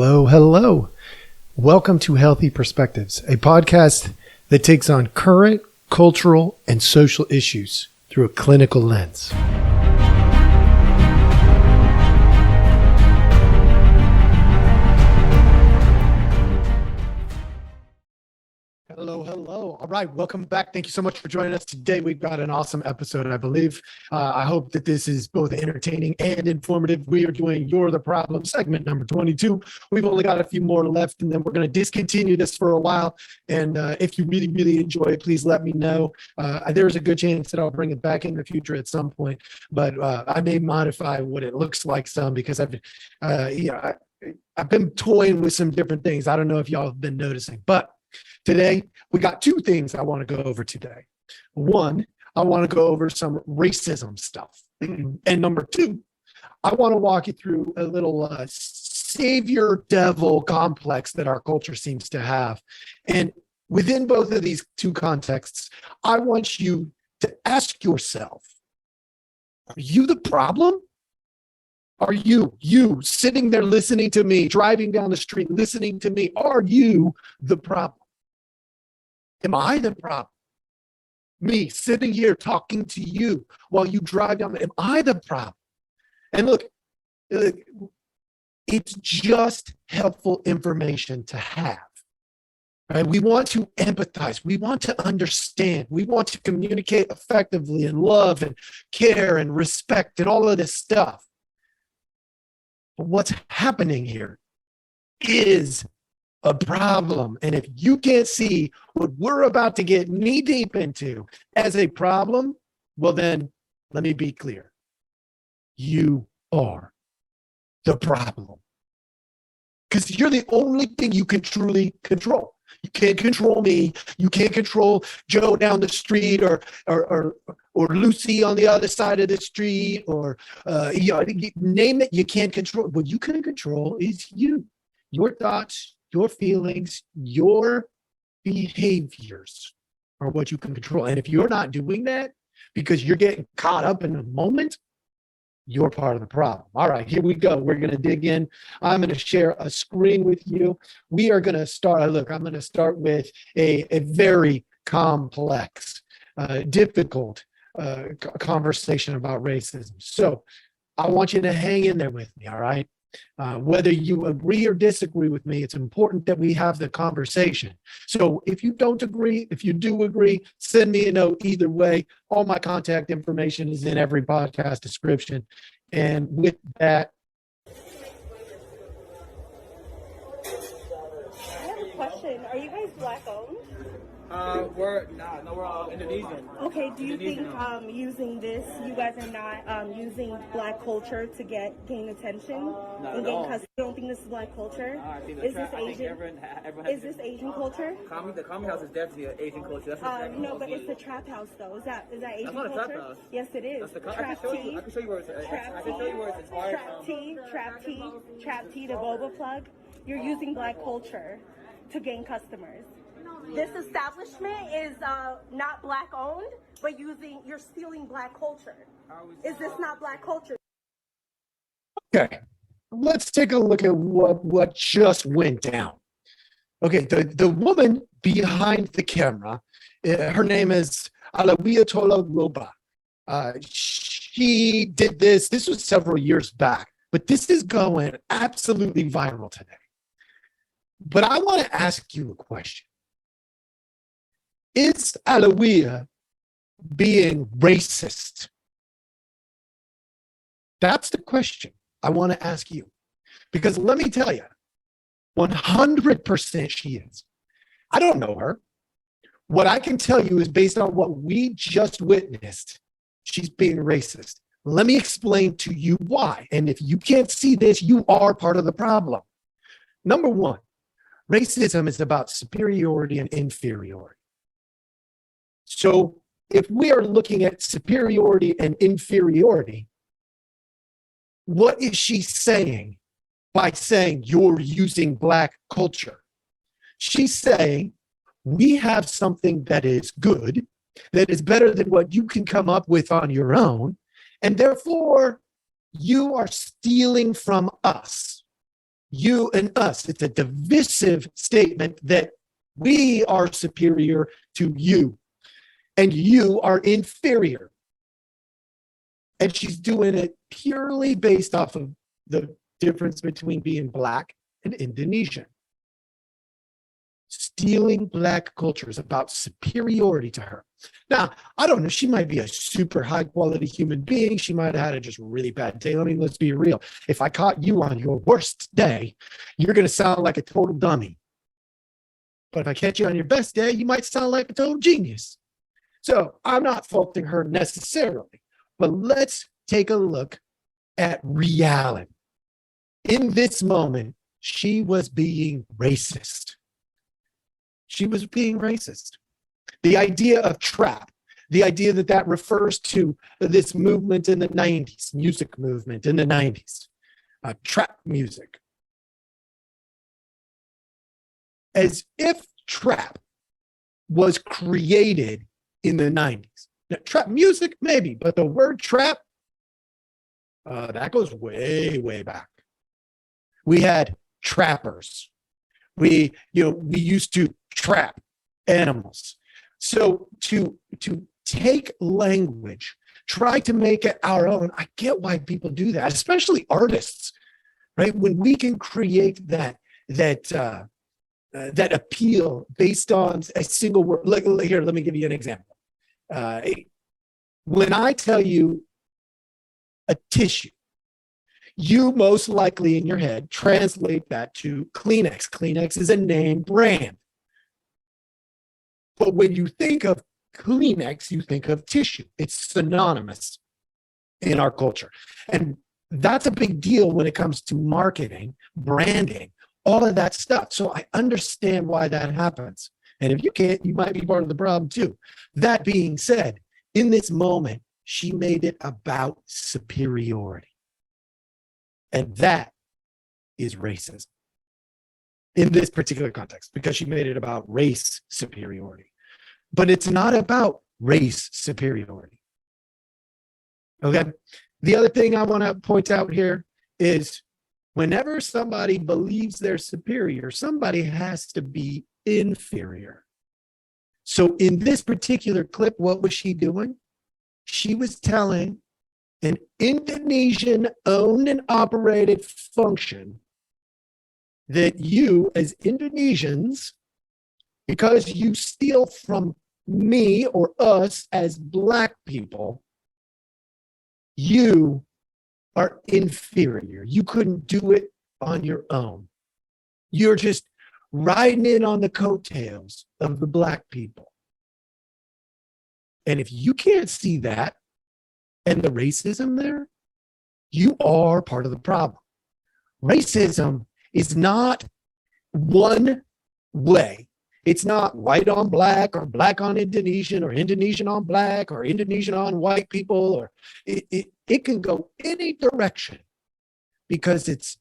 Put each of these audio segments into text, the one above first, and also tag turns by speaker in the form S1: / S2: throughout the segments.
S1: Hello, hello. Welcome to Healthy Perspectives, a podcast that takes on current cultural and social issues through a clinical lens. Hello, hello. All right, welcome back. Thank you so much for joining us today. We've got an awesome episode, I believe. I hope that this is both entertaining and informative. We are doing You're the Problem segment number 22. We've only got a few more left, and then we're going to discontinue this for a while. And if you really, really enjoy it, please let me know. There's a good chance that I'll bring it back in the future at some point, but I may modify what it looks like some because I've been toying with some different things. I don't know if y'all have been noticing, but today, we got two things I want to go over today. One, I want to go over some racism stuff. And number two, I want to walk you through a little savior devil complex that our culture seems to have. And within both of these two contexts, I want you to ask yourself, are you the problem? Are you sitting there listening to me, driving down the street, listening to me? Are you the problem? Am I the problem? Me sitting here talking to you while you drive down, am I the problem? And look, it's just helpful information to have. Right? We want to empathize. We want to understand. We want to communicate effectively and love and care and respect and all of this stuff. But what's happening here is a problem. And if you can't see what we're about to get knee deep into as a problem, well, then let me be clear. You are the problem. Because you're the only thing you can truly control. You can't control me. You can't control Joe down the street or Lucy on the other side of the street or name it. You can't control. What you can control is you, your thoughts, your feelings, your behaviors are what you can control. And if you're not doing that because you're getting caught up in the moment, you're part of the problem. All right, here we go. We're going to dig in. I'm going to share a screen with you. We are going to start. Look, I'm going to start with a very complex, difficult conversation about racism. So I want you to hang in there with me, all right? Whether you agree or disagree with me, it's important that we have the conversation. So if you don't agree, if you do agree, send me a note either way. All my contact information is in every podcast description. And with that,
S2: I have a question. Are you guys Black owned?
S3: We're all Indonesian.
S2: Okay, do you think using this, you guys are not using Black culture to gain attention?
S3: Not
S2: and
S3: at
S2: gain
S3: all.
S2: custody? You don't think this is Black culture?
S3: I think
S2: Is this Asian?
S3: everyone
S2: Is this Asian culture?
S3: The commie house is definitely an Asian culture. That's exactly
S2: No,
S3: what
S2: but
S3: we
S2: it's
S3: do.
S2: the trap house though. Is that Asian
S3: That's not a
S2: culture?
S3: trap house.
S2: Yes, it is.
S3: That's the I
S2: Trap
S3: can show
S2: tea.
S3: you. I can show you where it's. I can show you where it's inspired from.
S2: Trap tea, the boba plug. You're using Black culture to gain customers. This establishment is not Black owned, but you're stealing Black culture. Is this not Black culture?
S1: okay, let's take a look at what just went down. Okay, the woman behind the camera, her name is Alawiyatola Roba. She did this. This was several years back, but this is going absolutely viral today. But I want to ask you a question. Is Alawiya being racist? That's the question I want to ask you. Because let me tell you, 100% she is. I don't know her. What I can tell you is based on what we just witnessed, she's being racist. Let me explain to you why. And if you can't see this, you are part of the problem. Number one, racism is about superiority and inferiority. So if we are looking at superiority and inferiority, what is she saying by saying you're using Black culture? She's saying we have something that is good, that is better than what you can come up with on your own, and therefore you are stealing from us. you and us. It's a divisive statement that we are superior to you and you are inferior. And she's doing it purely based off of the difference between being Black and Indonesian. Stealing Black culture is about superiority to her. Now, I don't know. She might be a super high quality human being. She might have had a just really bad day. I mean, let's be real. If I caught you on your worst day, you're going to sound like a total dummy. But if I catch you on your best day, you might sound like a total genius. So I'm not faulting her necessarily, but let's take a look at reality. In this moment, she was being racist. She was being racist. The idea of trap, the idea that that refers to this movement in the 90s, music movement in the 90s, trap music. As if trap was created in the 90s. Now, trap music, maybe, but the word trap, that goes way, way back. We had trappers. We used to trap animals. So to take language, try to make it our own. I get why people do that, especially artists, right? When we can create that appeal based on a single word. Like here, let me give you an example. When I tell you a tissue, you most likely in your head translate that to Kleenex. Kleenex is a name brand. But when you think of Kleenex, you think of tissue. It's synonymous in our culture. And that's a big deal when it comes to marketing, branding, all of that stuff. So I understand why that happens. And if you can't, you might be part of the problem too. That being said, in this moment, she made it about superiority. And that is racism in this particular context, because she made it about race superiority. But it's not about race superiority. Okay. The other thing I want to point out here is whenever somebody believes they're superior, somebody has to be inferior. So in this particular clip, what was she doing? She was telling an Indonesian owned and operated function that you as Indonesians, because you steal from me or us as Black people, you are inferior. You couldn't do it on your own. You're just riding in on the coattails of the Black people. And if you can't see that and the racism there, you are part of the problem. Racism is not one way. It's not white on Black or Black on Indonesian or Indonesian on Black or Indonesian on white people, or it can go any direction because it's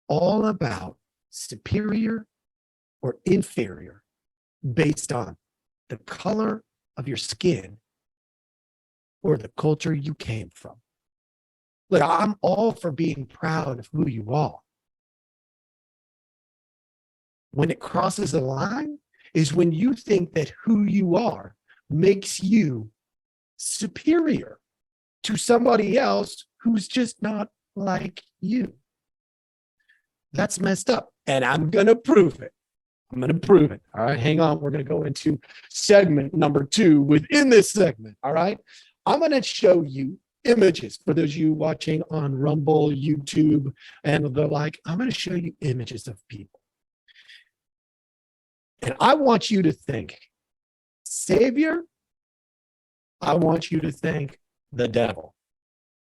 S1: all about superior or inferior based on the color of your skin or the culture you came from. Look, I'm all for being proud of who you are. When it crosses the line is when you think that who you are makes you superior to somebody else who's just not like you. That's messed up. And I'm going to prove it. I'm going to prove it. All right, hang on. We're going to go into segment number 2 within this segment. All right, I'm going to show you images for those of you watching on Rumble, YouTube, and the like. I'm going to show you images of people. And I want you to think Savior. I want you to think the devil.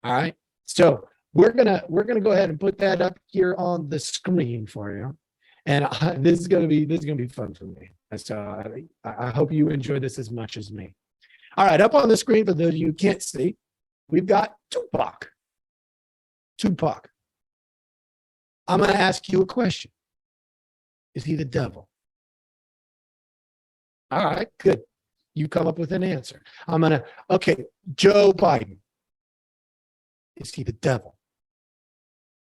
S1: All right. So we're gonna go ahead and put that up here on the screen for you. And this is gonna be fun for me. So I hope you enjoy this as much as me. All right, up on the screen for those of you who can't see, we've got Tupac. Tupac. I'm gonna ask you a question. Is he the devil? All right, good. You come up with an answer. Okay, Joe Biden. Is he the devil?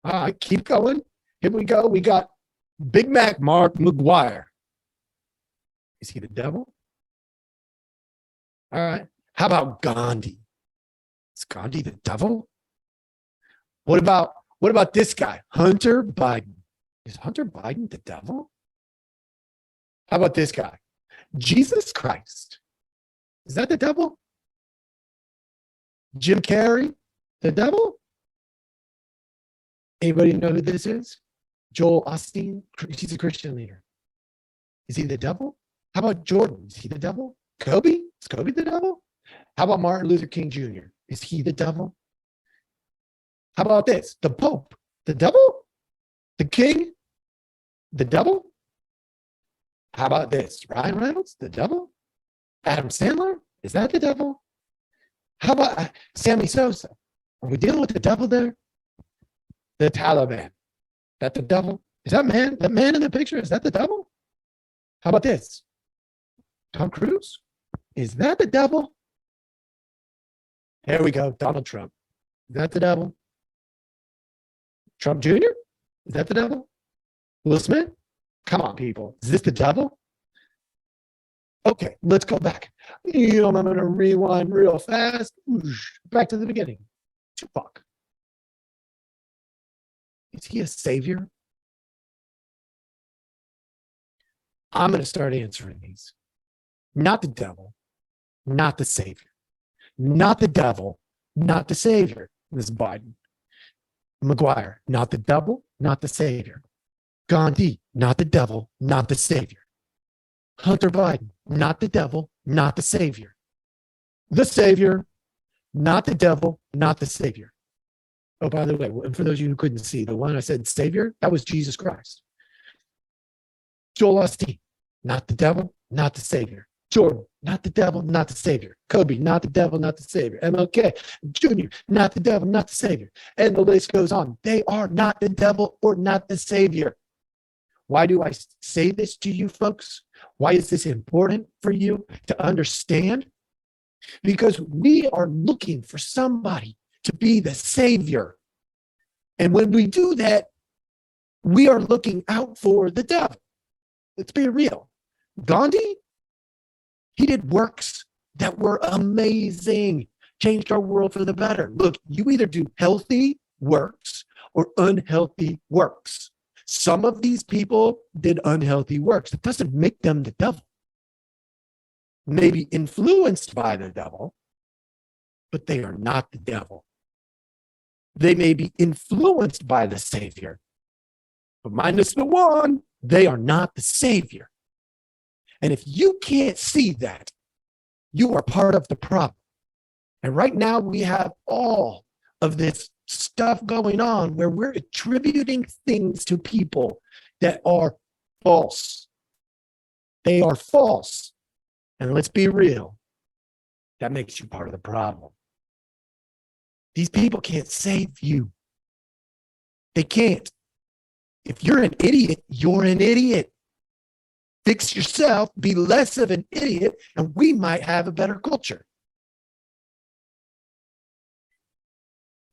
S1: All right, keep going. Here we go. We got Big Mac Mark McGuire. Is he the devil? All right. How about Gandhi? Is Gandhi the devil? What about this guy, Hunter Biden? Is Hunter Biden the devil? How about this guy, Jesus Christ? Is that the devil? Jim Carrey, the devil? Anybody know who this is? Joel Osteen, he's a Christian leader. Is he the devil? How about Jordan? Is he the devil? Kobe? Is Kobe the devil? How about Martin Luther King Jr.? Is he the devil? How about this? The Pope, the devil? The king, the devil? How about this? Ryan Reynolds, the devil? Adam Sandler, is that the devil? How about Sammy Sosa? Are we dealing with the devil there? The Taliban, that the devil? Is that man in the picture, is that the devil? How about this? Tom Cruise, is that the devil? There we go, Donald Trump. Is that the devil? Trump Jr.? Is that the devil? Will Smith? Come on, people. Is this the devil? Okay, let's go back. I'm going to rewind real fast. Back to the beginning. Tupac. Is he a savior? I'm going to start answering these. Not the devil, not the savior. Not the devil, not the savior. This is Biden. McGuire, not the devil, not the savior. Gandhi, not the devil, not the savior. Hunter Biden, not the devil, not the savior. The savior, not the devil, not the savior. Oh, by the way, and for those of you who couldn't see, the one I said savior, that was Jesus Christ. Joel Osteen, not the devil, not the savior. Jordan, not the devil, not the savior. Kobe, not the devil, not the savior. MLK Jr., not the devil, not the savior. And the list goes on. They are not the devil or not the savior. Why do I say this to you folks? Why is this important for you to understand? Because we are looking for somebody to be the savior. And when we do that, we are looking out for the devil. Let's be real. Gandhi, he did works that were amazing, changed our world for the better. Look, you either do healthy works or unhealthy works. Some of these people did unhealthy works. It doesn't make them the devil. Maybe influenced by the devil, but they are not the devil. They may be influenced by the Savior, but minus the one, they are not the Savior. And if you can't see that, you are part of the problem. And right now we have all of this stuff going on where we're attributing things to people that are false. They are false. And let's be real, that makes you part of the problem. These people can't save you. They can't. If you're an idiot, you're an idiot. Fix yourself, be less of an idiot, and we might have a better culture.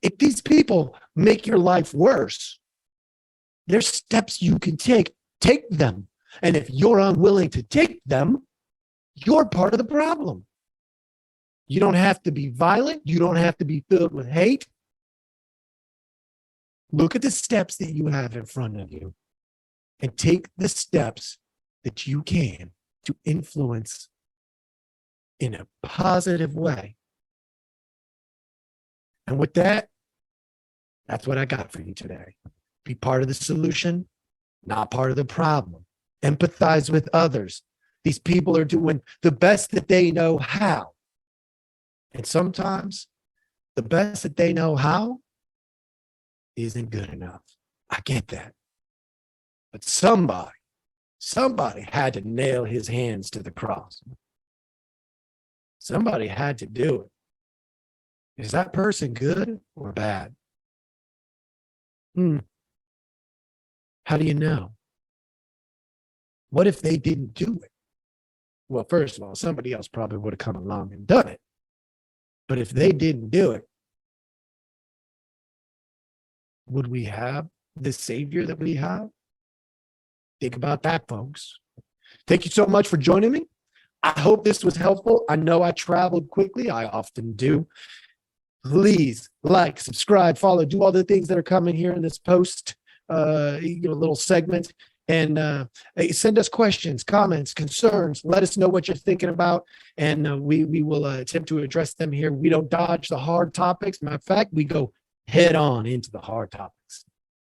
S1: If these people make your life worse, there's steps you can take. Take them. And if you're unwilling to take them, you're part of the problem. You don't have to be violent. You don't have to be filled with hate. Look at the steps that you have in front of you and take the steps that you can to influence in a positive way. And with that, that's what I got for you today. Be part of the solution, not part of the problem. Empathize with others. These people are doing the best that they know how. And sometimes the best that they know how isn't good enough. I get that. But somebody had to nail his hands to the cross. Somebody had to do it. Is that person good or bad? How do you know? What if they didn't do it? Well, first of all, somebody else probably would have come along and done it. But if they didn't do it, would we have the Savior that we have? Think about that, folks. Thank you so much for joining me. I hope this was helpful. I know I traveled quickly. I often do. Please like, subscribe, follow, do all the things that are coming here in this post, little segment. And send us questions, comments, concerns. Let us know what you're thinking about, and we will attempt to address them here. We don't dodge the hard topics. Matter of fact, we go head on into the hard topics.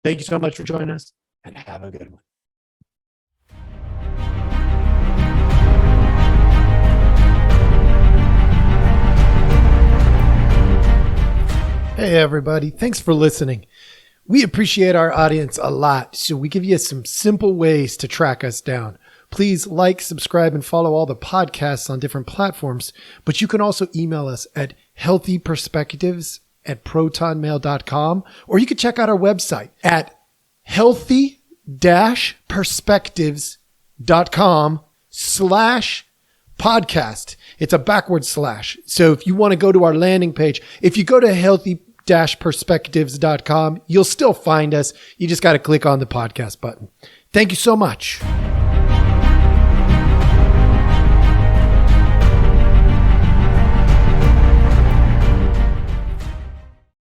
S1: Thank you so much for joining us, and have a good one. Hey, everybody. Thanks for listening. We appreciate our audience a lot, so we give you some simple ways to track us down. Please like, subscribe, and follow all the podcasts on different platforms, but you can also email us at healthyperspectives@protonmail.com, or you can check out our website at healthy-perspectives.com/podcast. It's a backward slash. So if you want to go to our landing page, if you go to healthy-perspectives.com, you'll still find us. You just got to click on the podcast button. Thank you so much.